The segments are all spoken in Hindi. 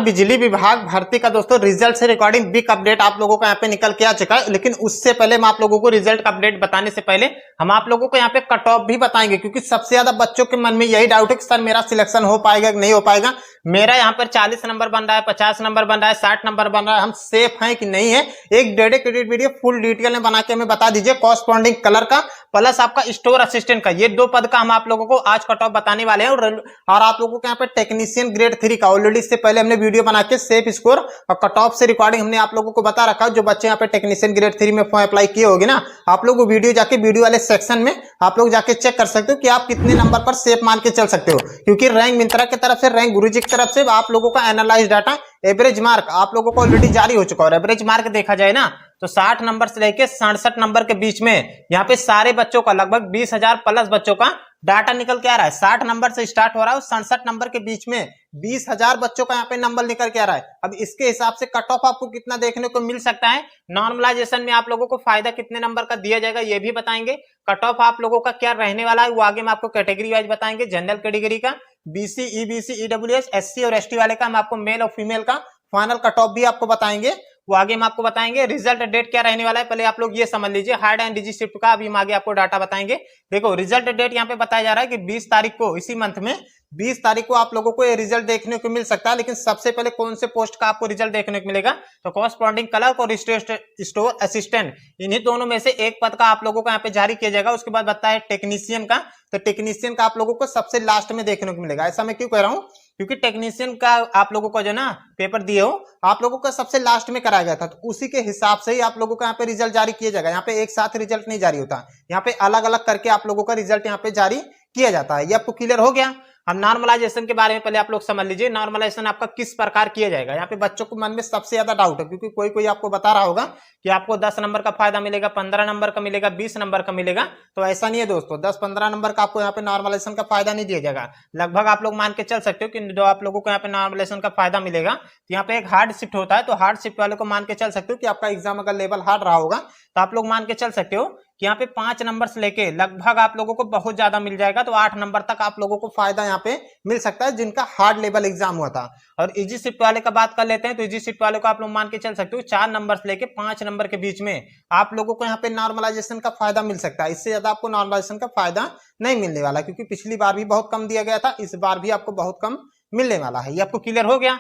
बिजली विभाग भर्ती का दोस्तों रिजल्ट से रिकॉर्डिंग बिग अपडेट आप लोगों को यहाँ पे निकल के आ चुका है। लेकिन उससे पहले मैं आप लोगों को रिजल्ट का अपडेट बताने से पहले हम आप लोगों को यहाँ पे कट ऑफ भी बताएंगे, क्योंकि सबसे ज्यादा बच्चों के मन में यही डाउट है कि सर मेरा सिलेक्शन हो पाएगा कि नहीं हो पाएगा। मेरा यहाँ पर 40 नंबर बन रहा है, 50 नंबर बन रहा है, 60 नंबर बन रहा है, हम सेफ हैं कि नहीं है। एक डेडिकेटेड वीडियो फुल डिटेल में बना के हमें बता दीजिए। कॉरस्पॉन्डिंग कलर का प्लस आपका स्टोर असिस्टेंट का, ये 2 पद का हम आप लोगों को आज कट ऑफ बताने वाले हैं। और आप लोगों को यहाँ पे टेक्नीशियन ग्रेड 3 का ऑलरेडी इससे पहले हमने वीडियो बना के सेफ स्कोर और कट ऑफ से रिकॉर्डिंग हमने आप लोगों को बता रखा है। जो बच्चे यहाँ पे टेक्नीशियन ग्रेड 3 में फॉर्म अप्लाई किए होगे ना, आप लोग वीडियो जाके वीडियो वाले सेक्शन में आप लोग जाके चेक कर सकते हो कि आप कितने नंबर पर सेफ मान के चल सकते हो। क्योंकि रैंक मिंत्रा की तरफ से, रैंक गुरुजी की तरफ से आप लोगों का एनालाइज डाटा एवरेज मार्क आप लोगों को ऑलरेडी जारी हो चुका है। और एवरेज मार्क देखा जाए ना तो 60 नंबर से लेके 67 नंबर के बीच में यहाँ पे सारे बच्चों का लगभग 20,000 प्लस बच्चों का डाटा निकल के आ रहा है। 60 नंबर से स्टार्ट हो रहा है और 67 नंबर के बीच में 20,000 बच्चों का यहाँ पे नंबर निकल के आ रहा है। अब इसके हिसाब से कट ऑफ आपको कितना देखने को मिल सकता है, नॉर्मलाइजेशन में आप लोगों को फायदा कितने नंबर का दिया जाएगा ये भी बताएंगे। कट ऑफ आप लोगों का क्या रहने वाला है वो आगे मैं आपको कैटेगरी वाइज बताएंगे। जनरल कैटेगरी का, बीसी, ईबीसी, ईडब्ल्यूएस, एससी और एसटी वाले का हम आपको मेल और फीमेल का फाइनल कट ऑफ भी आपको बताएंगे, वो आगे हम आपको बताएंगे। रिजल्ट डेट क्या रहने वाला है पहले आप लोग ये समझ लीजिए। हार्ड एंड डिजी शिफ्ट का अभी हम आगे आपको डाटा बताएंगे। देखो रिजल्ट डेट यहाँ पे बताया जा रहा है कि 20 तारीख को, इसी मंथ में 20 तारीख को आप लोगों को ये रिजल्ट देखने को मिल सकता है। लेकिन सबसे पहले कौन से पोस्ट का आपको रिजल्ट देखने को मिलेगा, तो कॉरस्पॉन्डिंग क्लर्क और स्टोर असिस्टेंट, इन्हीं दोनों में से एक पद का आप लोगों को यहाँ पे जारी किया जाएगा। उसके बाद बताया टेक्नीशियन का, तो टेक्नीशियन का आप लोगों को सबसे लास्ट में देखने को मिलेगा। ऐसा मैं क्यों कह रहा हूँ, क्योंकि टेक्नीशियन का आप लोगों को जो ना पेपर दिए हो आप लोगों को सबसे लास्ट में कराया गया था, तो उसी के हिसाब से ही आप लोगों को यहाँ पे रिजल्ट जारी किया जाएगा। यहाँ पे एक साथ रिजल्ट नहीं जारी होता, यहाँ पे अलग अलग करके आप लोगों का रिजल्ट यहाँ पे जारी किया जाता है। ये आपको क्लियर हो गया। अब नॉर्मलाइजेशन के बारे में पहले आप लोग समझ लीजिए। नॉर्मलाइजेशन आपका किस प्रकार किया जाएगा, यहाँ पे बच्चों को मन में सबसे ज्यादा डाउट है, क्योंकि कोई कोई आपको बता रहा होगा कि आपको 10 नंबर का फायदा मिलेगा, 15 नंबर का मिलेगा, 20 नंबर का मिलेगा। तो ऐसा नहीं है दोस्तों, 10-15 नंबर का आपको यहाँ पे नॉर्मलाइजेशन का फायदा नहीं दिया जाएगा। लगभग आप लोग मान के चल सकते हो कि जो आप लोगों को यहाँ पे नॉर्मलाइजेशन का फायदा मिलेगा, तो यहाँ पे एक हार्ड शिफ्ट होता है, तो हार्ड शिफ्ट वाले को मान के चल सकते हो कि आपका एग्जाम अगर लेवल हार्ड रहा होगा तो आप लोग मान के चल सकते हो कि यहाँ पे 5 नंबर से लेके लगभग आप लोगों को बहुत ज्यादा मिल जाएगा, तो 8 नंबर तक आप लोगों को फायदा यहाँ पे मिल सकता है जिनका हार्ड लेवल एग्जाम हुआ था। और इजी शिफ्ट वाले का बात कर लेते हैं, तो इजी शिफ्ट वाले को आप लोग मान के चल सकते हो 4 नंबर से लेके 5 नंबर के बीच में आप लोगों को यहाँ पे नॉर्मलाइजेशन का फायदा मिल सकता है। इससे ज्यादा आपको नॉर्मलाइजेशन का फायदा नहीं मिलने वाला, क्योंकि पिछली बार भी बहुत कम दिया गया था, इस बार भी आपको बहुत कम मिलने वाला है। ये आपको क्लियर हो गया।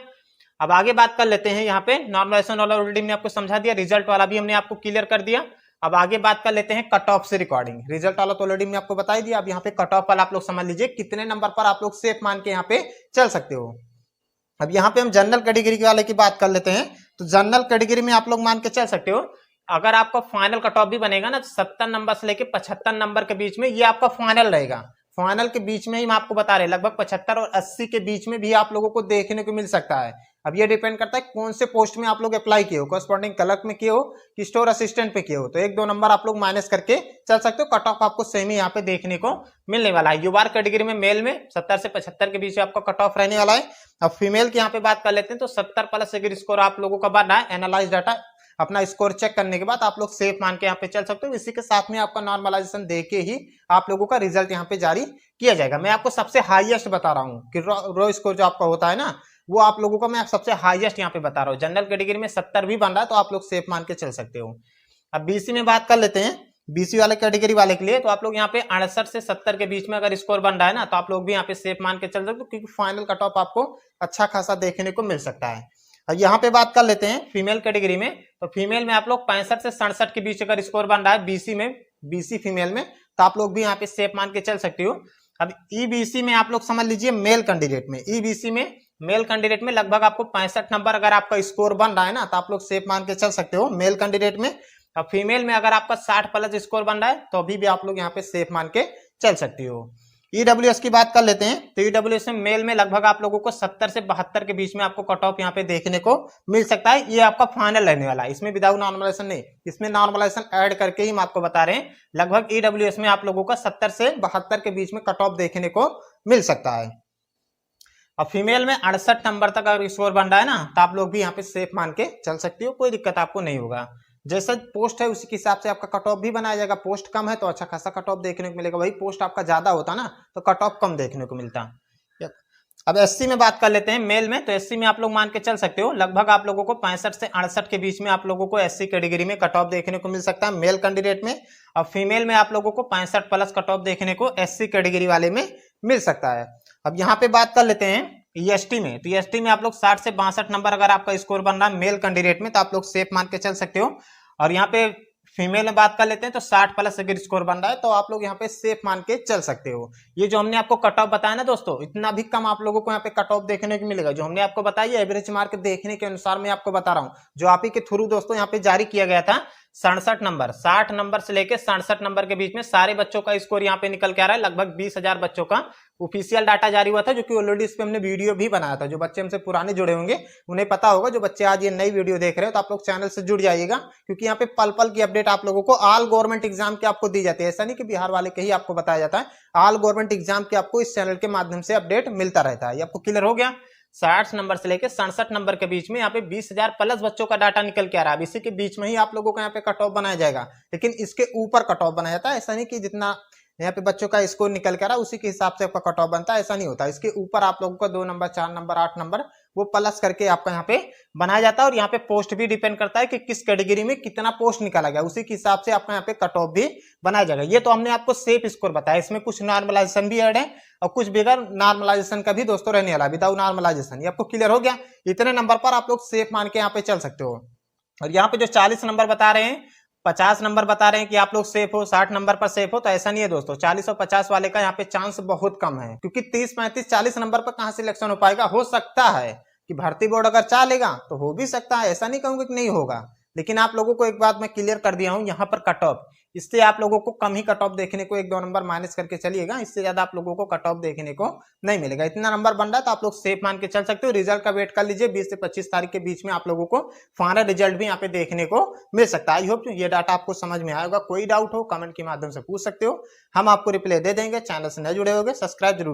अब आगे बात कर लेते हैं। यहाँ पे नॉर्मलाइजेशन वाला ऑलरेडी मैंने आपको समझा दिया, रिजल्ट वाला भी हमने आपको क्लियर कर दिया। अब आगे बात कर लेते हैं कट ऑफ से रिकॉर्डिंग। रिजल्ट वाला तो ऑलरेडी मैंने आपको बता ही दिया। अब यहाँ पे कट ऑफ वाला आप लोग समझ लीजिए कितने नंबर पर आप लोग सेफ मान के यहाँ पे चल सकते हो। अब यहाँ पे हम जनरल कैटेगरी वाले की बात कर लेते हैं। तो जनरल कैटेगरी में आप लोग मान के चल सकते हो, अगर आपका फाइनल कट ऑफ भी बनेगा ना 70 नंबर से लेके 75 नंबर के बीच में, ये आपका फाइनल रहेगा। फाइनल के बीच में ही हम आपको बता रहे हैं, लगभग 75 और 80 के बीच में भी आप लोगों को देखने को मिल सकता है। अब ये डिपेंड करता है कौन से पोस्ट में आप लोग अप्लाई किए हो, कॉरस्पॉन्डिंग क्लर्क में किए हो कि स्टोर असिस्टेंट पे किए हो। तो 1-2 नंबर आप लोग माइनस करके चल सकते हो। कट ऑफ आपको सेम ही यहाँ पे देखने को मिलने वाला है। युवार कैटेगरी में मेल में 70 से 75 के बीच आपका कट ऑफ रहने वाला है। अब फीमेल की यहाँ पे बात कर लेते हैं, तो 70 प्लस अगर स्कोर आप लोगों का बनना है, एनालाइज डाटा अपना स्कोर चेक करने के बाद आप लोग सेफ मान के यहाँ पे चल सकते हो। इसी के साथ में आपका नॉर्मलाइजेशन देके ही आप लोगों का रिजल्ट यहाँ पे जारी किया जाएगा। मैं आपको सबसे हाईएस्ट बता रहा हूँ कि रो स्कोर जो आपका होता है ना, वो आप लोगों का मैं सबसे हाईएस्ट यहाँ पे बता रहा हूँ। जनरल कैटेगरी में 70 भी बन रहा है तो आप लोग सेफ मान के चल सकते हो। अब बीसी में बात कर लेते हैं। बीसी वाले कैटेगरी वाले के लिए तो आप लोग यहाँ पे 68 से 70 के बीच में अगर स्कोर बन रहा है ना, तो आप लोग भी यहाँ पे सेफ मान के चल सकते हो, क्योंकि फाइनल कट ऑफ आपको अच्छा खासा देखने को मिल सकता है। अब यहाँ पे बात कर लेते हैं फीमेल कैटेगरी में। तो फीमेल में आप लोग 65 से 67 के बीच अगर स्कोर बन रहा है बीसी में, बीसी फीमेल में, तो आप लोग भी यहाँ पे सेफ मान के चल सकते हो। अब ईबीसी में आप लोग समझ लीजिए मेल कैंडिडेट में, ईबीसी में मेल कैंडिडेट में लगभग आपको 65 नंबर अगर आपका स्कोर बन रहा है ना, तो आप लोग सेफ मान के चल सकते हो मेल कैंडिडेट में। अब फीमेल में अगर आपका 60 प्लस स्कोर बन रहा है तो अभी भी आप लोग यहाँ पे सेफ मान के चल सकते हो। ईडब्ल्यूएस की बात कर लेते हैं। तो ईडब्ल्यूएस में मेल में लगभग आप लोगों को 70 से 72 के बीच में आपको कट ऑफ यहाँ पे देखने को मिल सकता है। ये आपका फाइनल रहने वाला है, इसमें विदाउट नॉर्मलाइजेशन नहीं, इसमें नॉर्मलाइजेशन ऐड करके ही हम आपको बता रहे हैं। लगभग ईडब्ल्यूएस में आप लोगों का 70 से 72 के बीच में कट ऑफ देखने को मिल सकता है। अब फीमेल में 68 नंबर तक अगर स्कोर बन रहा है ना, तो आप लोग भी यहाँ पे सेफ मान के चल सकते हो, कोई दिक्कत आपको नहीं होगा। जैसा पोस्ट है उसी के हिसाब से आपका कट ऑफ भी बनाया जाएगा। पोस्ट कम है तो अच्छा खासा कट ऑफ देखने को मिलेगा, वही पोस्ट आपका ज्यादा होता ना तो कट ऑफ कम देखने को मिलता। अब एससी में बात कर लेते हैं, मेल में। तो एससी में आप लोग मान के चल सकते हो लगभग आप लोगों को 65 से 68 के बीच में आप लोगों को एससी कैटेगरी में कट ऑफ देखने को मिल सकता है मेल कैंडिडेट में। और फीमेल में आप लोगों को 65 प्लस कट ऑफ देखने को एससी कैटेगरी वाले में मिल सकता है। अब यहाँ पे बात कर लेते हैं ईएसटी में। तो ईएसटी में आप लोग 60 से 62 नंबर अगर आपका स्कोर बन रहा है मेल कैंडिडेट में तो आप लोग सेफ मान के चल सकते हो। और यहाँ पे फीमेल में बात कर लेते हैं तो 60 प्लस अगर स्कोर बन रहा है तो आप लोग यहाँ पे सेफ मान के चल सकते हो। ये जो हमने आपको कट ऑफ बताया ना दोस्तों, इतना भी कम आप लोगों को यहाँ पे कट ऑफ देखने को मिलेगा। जो हमने आपको बताया एवरेज मार्क देखने के अनुसार मैं आपको बता रहा हूँ, जो आप ही के थ्रू दोस्तों यहाँ पे जारी किया गया था 67 नंबर, 60 नंबर से लेके 67 नंबर के बीच में सारे बच्चों का स्कोर यहाँ पे निकल के आ रहा है। लगभग 20,000 बच्चों का ऑफिशियल डाटा जारी हुआ था, जो कि ऑलरेडी इस पे हमने वीडियो भी बनाया था। जो बच्चे हमसे पुराने जुड़े होंगे उन्हें पता होगा, जो बच्चे आज ये नई वीडियो देख रहे हो तो आप लोग चैनल से जुड़ जाइएगा, क्योंकि यहाँ पे पल पल की अपडेट आप लोगों को ऑल गवर्नमेंट एग्जाम की आपको दी जाती है। ऐसा नहीं कि बिहार वाले के ही आपको बताया जाता है, ऑल गवर्नमेंट एग्जाम की आपको इस चैनल के माध्यम से अपडेट मिलता रहता है। ये आपको क्लियर हो गया। 60 नंबर से लेकर 67 नंबर के बीच में यहाँ पे 20,000 प्लस बच्चों का डाटा निकल के आ रहा है। इसी के बीच में ही आप लोगों को यहाँ पे कट ऑफ बनाया जाएगा, लेकिन इसके ऊपर कट ऑफ बनाया जाता है। ऐसा नहीं कि जितना यहाँ पे बच्चों का स्कोर निकल के आ रहा है उसी के हिसाब से आपका कट ऑफ बनता है, ऐसा नहीं होता। इसके ऊपर आप लोगों का 2 नंबर, 4 नंबर, 8 नंबर वो प्लस करके आपका यहाँ पे बनाया जाता है। और यहाँ पे पोस्ट भी डिपेंड करता है कि किस कैटेगरी में कितना पोस्ट निकाला गया, उसी के हिसाब से आपका यहाँ पे कट ऑफ भी बनाया जाएगा। ये तो हमने आपको सेफ स्कोर बताया, इसमें कुछ नॉर्मलाइजेशन भी ऐड है और कुछ बगैर नॉर्मलाइजेशन का भी दोस्तों रहने वाला, विदाउट नॉर्मलाइजेशन। ये आपको क्लियर हो गया। इतने नंबर पर आप लोग सेफ मान के यहाँ पे चल सकते हो। और यहाँ पे जो 40 नंबर बता रहे हैं, 50 नंबर बता रहे हैं कि आप लोग सेफ हो, 60 नंबर पर सेफ हो, तो ऐसा नहीं है दोस्तों। 40 और 50 वाले का यहाँ पे चांस बहुत कम है, क्योंकि 30, 35, 40 नंबर पर कहाँ सिलेक्शन हो पाएगा। हो सकता है कि भर्ती बोर्ड अगर चाह लेगा तो हो भी सकता है, ऐसा नहीं कहूंगा कि नहीं होगा। लेकिन आप लोगों को एक बात मैं क्लियर कर दिया हूं, यहाँ पर कट ऑफ, इससे आप लोगों को कम ही कट ऑफ देखने को, 1-2 नंबर माइनस करके चलिएगा, इससे ज्यादा आप लोगों को कट ऑफ देखने को नहीं मिलेगा। इतना नंबर बन रहा है तो आप लोग सेफ मान के चल सकते हो। रिजल्ट का वेट कर लीजिए, 20 से 25 तारीख के बीच में आप लोगों को फाइनल रिजल्ट भी यहाँ पे देखने को मिल सकता है। आई होप ये डाटा आपको समझ में आएगा। कोई डाउट हो कमेंट के माध्यम से पूछ सकते हो, हम आपको रिप्लाई दे देंगे। चैनल से नए जुड़े होंगे सब्सक्राइब जरूर।